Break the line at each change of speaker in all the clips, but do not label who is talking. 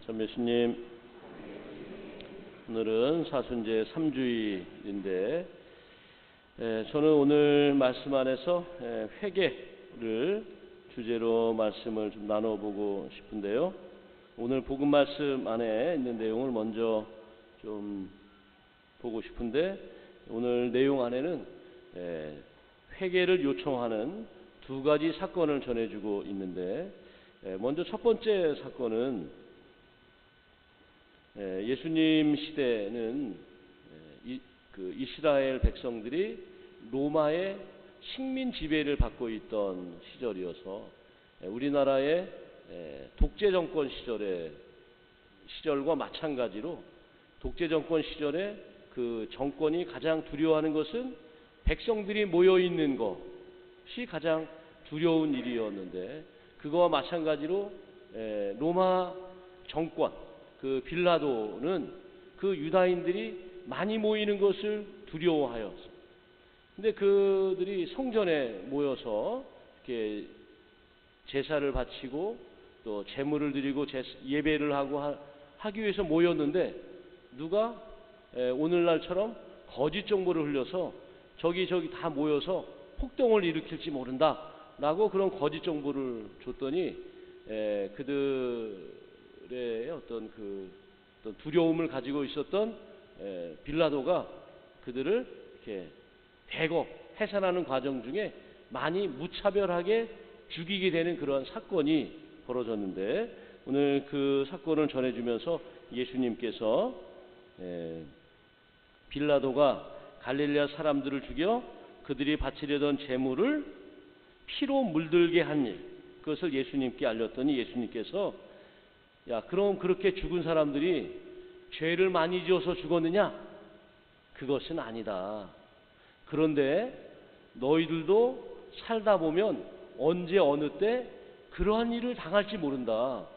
참 예수님, 오늘은 사순제 3주일인데 저는 오늘 말씀 안에서 회개를 주제로 말씀을 좀 나눠보고 싶은데요. 오늘 복음 말씀 안에 있는 내용을 먼저 좀 보고 싶은데, 오늘 내용 안에는 회개를 요청하는 두 가지 사건을 전해주고 있는데, 먼저 첫 번째 사건은 예수님 시대는 이스라엘 백성들이 로마의 식민 지배를 받고 있던 시절이어서 우리나라의 독재 정권 시절과 마찬가지로 독재 정권 시절에 그 정권이 가장 두려워하는 것은 백성들이 모여 있는 것이 가장 두려운 일이었는데, 그거와 마찬가지로 로마 정권 그 빌라도는 그 유다인들이 많이 모이는 것을 두려워하였어. 근데 그들이 성전에 모여서 이렇게 제사를 바치고 또 제물을 드리고 예배를 하기 위해서 모였는데, 누가 오늘날처럼 거짓 정보를 흘려서 저기 다 모여서 폭동을 일으킬지 모른다라고 그런 거짓 정보를 줬더니 그들의 어떤 두려움을 가지고 있었던 빌라도가 그들을 이렇게 대거 해산하는 과정 중에 많이 무차별하게 죽이게 되는 그런 사건이 벌어졌는데, 오늘 그 사건을 전해주면서 예수님께서 빌라도가 갈릴레아 사람들을 죽여 그들이 바치려던 제물을 피로 물들게 한 일, 그것을 예수님께 알렸더니 예수님께서 야, 그럼 그렇게 죽은 사람들이 죄를 많이 지어서 죽었느냐? 그것은 아니다. 그런데 너희들도 살다 보면 언제 어느 때 그러한 일을 당할지 모른다.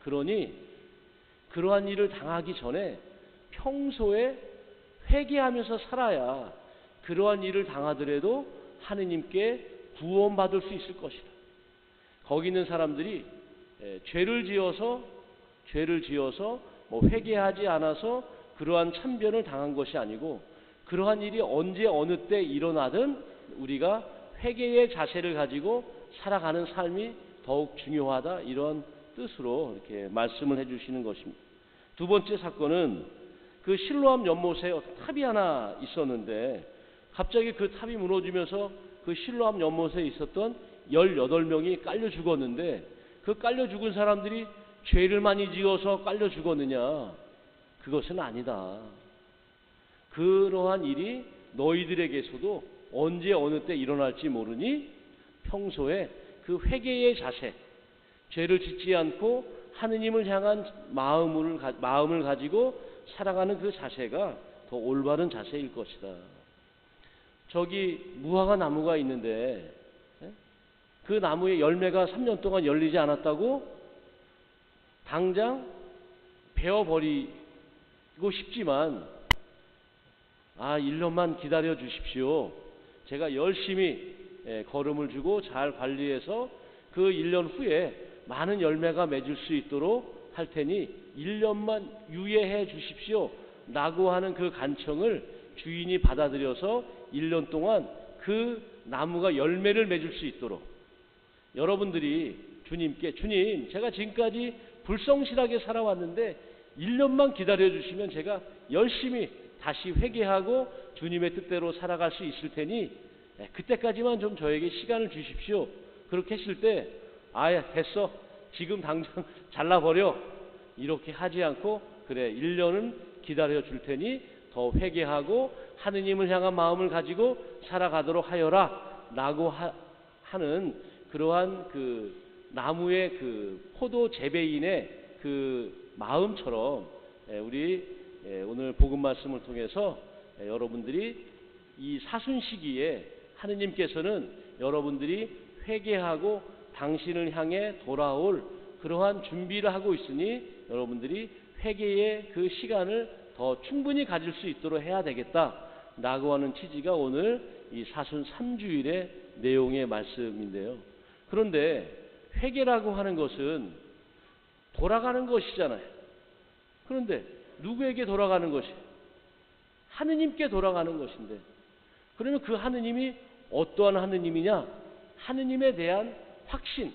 그러니 그러한 일을 당하기 전에 평소에 회개하면서 살아야 그러한 일을 당하더라도 하느님께 구원받을 수 있을 것이다. 거기 있는 사람들이 죄를 지어서 회개하지 않아서 그러한 참변을 당한 것이 아니고, 그러한 일이 언제 어느 때 일어나든 우리가 회개의 자세를 가지고 살아가는 삶이 더욱 중요하다, 이런 뜻으로 이렇게 말씀을 해주시는 것입니다. 두 번째 사건은 그 실로암 연못에 탑이 하나 있었는데, 갑자기 그 탑이 무너지면서 그 실로암 연못에 있었던 18명이 깔려 죽었는데, 그 깔려 죽은 사람들이 죄를 많이 지어서 깔려 죽었느냐? 그것은 아니다. 그러한 일이 너희들에게서도 언제 어느 때 일어날지 모르니 평소에 그 회개의 자세, 죄를 짓지 않고 하느님을 향한 마음을 가지고 살아가는 그 자세가 더 올바른 자세일 것이다. 저기 무화과 나무가 있는데 그 나무의 열매가 3년 동안 열리지 않았다고 당장 베어버리고 싶지만 1년만 기다려 주십시오. 제가 열심히 거름을 주고 잘 관리해서 그 1년 후에 많은 열매가 맺을 수 있도록 할 테니 1년만 유예해 주십시오 라고 하는 그 간청을 주인이 받아들여서 1년 동안 그 나무가 열매를 맺을 수 있도록, 여러분들이 주님께 주님, 제가 지금까지 불성실하게 살아왔는데 1년만 기다려 주시면 제가 열심히 다시 회개하고 주님의 뜻대로 살아갈 수 있을 테니 그때까지만 좀 저에게 시간을 주십시오. 그렇게 했을 때 됐어, 지금 당장 잘라버려, 이렇게 하지 않고 그래 1년은 기다려 줄 테니 더 회개하고 하느님을 향한 마음을 가지고 살아가도록 하여라 라고 하는 그러한 그 나무의 그 포도 재배인의 그 마음처럼 우리 오늘 복음 말씀을 통해서 여러분들이 이 사순 시기에 하느님께서는 여러분들이 회개하고 당신을 향해 돌아올 그러한 준비를 하고 있으니 여러분들이 회개의 그 시간을 더 충분히 가질 수 있도록 해야 되겠다라고 하는 취지가 오늘 이 사순 3주일의 내용의 말씀인데요. 그런데 회개라고 하는 것은 돌아가는 것이잖아요. 그런데 누구에게 돌아가는 것이? 하느님께 돌아가는 것인데, 그러면 그 하느님이 어떠한 하느님이냐? 하느님에 대한 확신,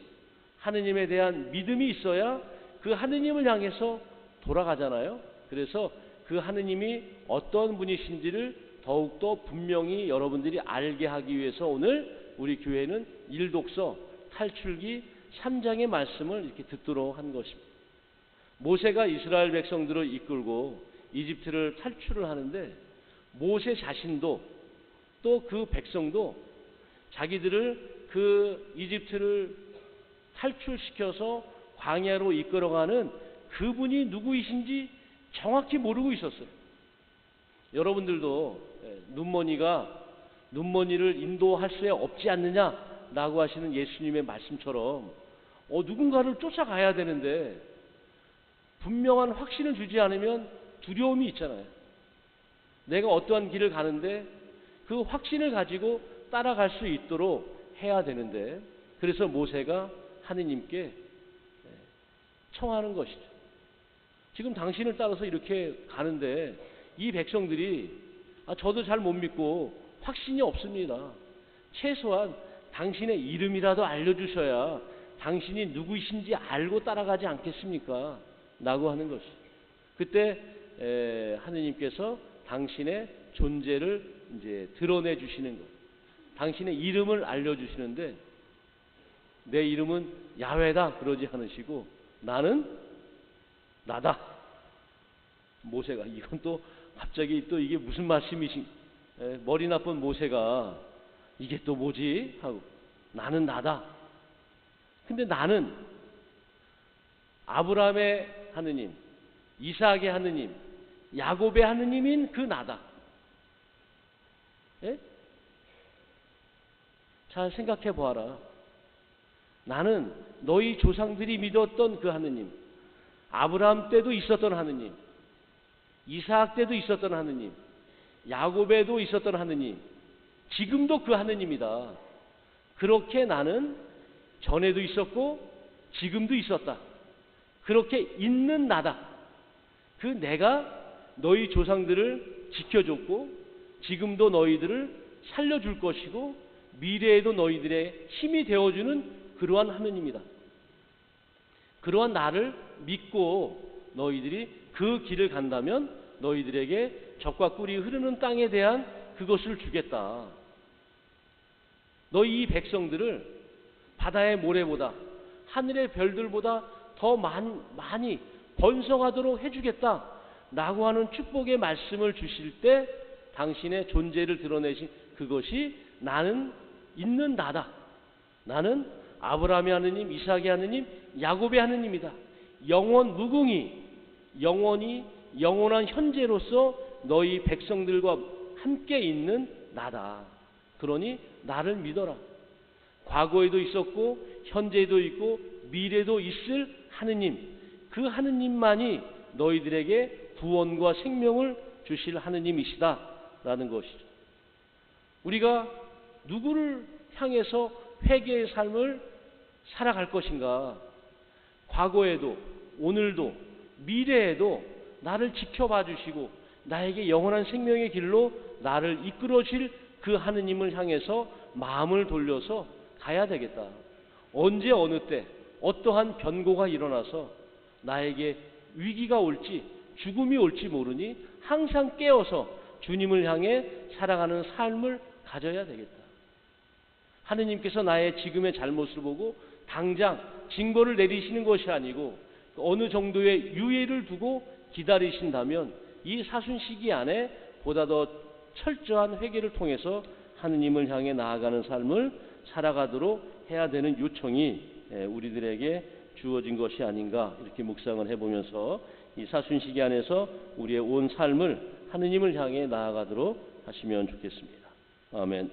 하느님에 대한 믿음이 있어야 그 하느님을 향해서 돌아가잖아요. 그래서 그 하느님이 어떤 분이신지를 더욱더 분명히 여러분들이 알게 하기 위해서 오늘 우리 교회는 일독서 탈출기 3장의 말씀을 이렇게 듣도록 한 것입니다. 모세가 이스라엘 백성들을 이끌고 이집트를 탈출을 하는데, 모세 자신도 또 그 백성도 자기들을 그 이집트를 탈출시켜서 광야로 이끌어가는 그분이 누구이신지 정확히 모르고 있었어요. 여러분들도 눈먼이를 인도할 수 없지 않느냐라고 하시는 예수님의 말씀처럼 누군가를 쫓아가야 되는데 분명한 확신을 주지 않으면 두려움이 있잖아요. 내가 어떠한 길을 가는데 그 확신을 가지고 따라갈 수 있도록 해야 되는데, 그래서 모세가 하느님께 청하는 것이죠. 지금 당신을 따라서 이렇게 가는데 이 백성들이 저도 잘 못 믿고 확신이 없습니다. 최소한 당신의 이름이라도 알려주셔야 당신이 누구이신지 알고 따라가지 않겠습니까? 라고 하는 것이. 그때 하느님께서 당신의 존재를 이제 드러내 주시는 것, 당신의 이름을 알려주시는데, 내 이름은 야훼다 그러지 않으시고 나는 나다. 모세가 이건 또 갑자기 또 이게 무슨 말씀이신, 머리 나쁜 모세가 이게 또 뭐지 하고, 나는 나다. 근데 나는 아브라함의 하느님, 이삭의 하느님, 야곱의 하느님인 그 나다. 예? 잘 생각해 보아라. 나는 너희 조상들이 믿었던 그 하느님, 아브라함 때도 있었던 하느님, 이삭 때도 있었던 하느님, 야곱에도 있었던 하느님, 지금도 그 하느님이다. 그렇게 나는 전에도 있었고 지금도 있었다. 그렇게 있는 나다. 그 내가 너희 조상들을 지켜줬고 지금도 너희들을 살려줄 것이고 미래에도 너희들의 힘이 되어주는 그러한 하느님이다. 그러한 나를 믿고 너희들이 그 길을 간다면 너희들에게 젖과 꿀이 흐르는 땅에 대한 그것을 주겠다. 너희 이 백성들을 바다의 모래보다 하늘의 별들보다 더 많이 번성하도록 해주겠다 라고 하는 축복의 말씀을 주실 때 당신의 존재를 드러내신 그것이 나는 있는 나다. 나는 아브라함의 하느님, 이삭의 하느님, 야곱의 하느님이다. 영원 무궁히 영원히 영원한 현재로서 너희 백성들과 함께 있는 나다. 그러니 나를 믿어라. 과거에도 있었고 현재에도 있고 미래도 있을 하느님, 그 하느님만이 너희들에게 구원과 생명을 주실 하느님이시다 라는 것이죠. 우리가 누구를 향해서 회개의 삶을 살아갈 것인가? 과거에도 오늘도 미래에도 나를 지켜봐 주시고 나에게 영원한 생명의 길로 나를 이끌어 줄 그 하느님을 향해서 마음을 돌려서 가야 되겠다. 언제 어느 때 어떠한 변고가 일어나서 나에게 위기가 올지 죽음이 올지 모르니 항상 깨어서 주님을 향해 살아가는 삶을 가져야 되겠다. 하느님께서 나의 지금의 잘못을 보고 당장 징벌을 내리시는 것이 아니고 어느 정도의 유예를 두고 기다리신다면 이 사순 시기 안에 보다 더 철저한 회개를 통해서 하느님을 향해 나아가는 삶을 살아가도록 해야 되는 요청이 우리들에게 주어진 것이 아닌가 이렇게 묵상을 해보면서 이 사순 시기 안에서 우리의 온 삶을 하느님을 향해 나아가도록 하시면 좋겠습니다. 아멘.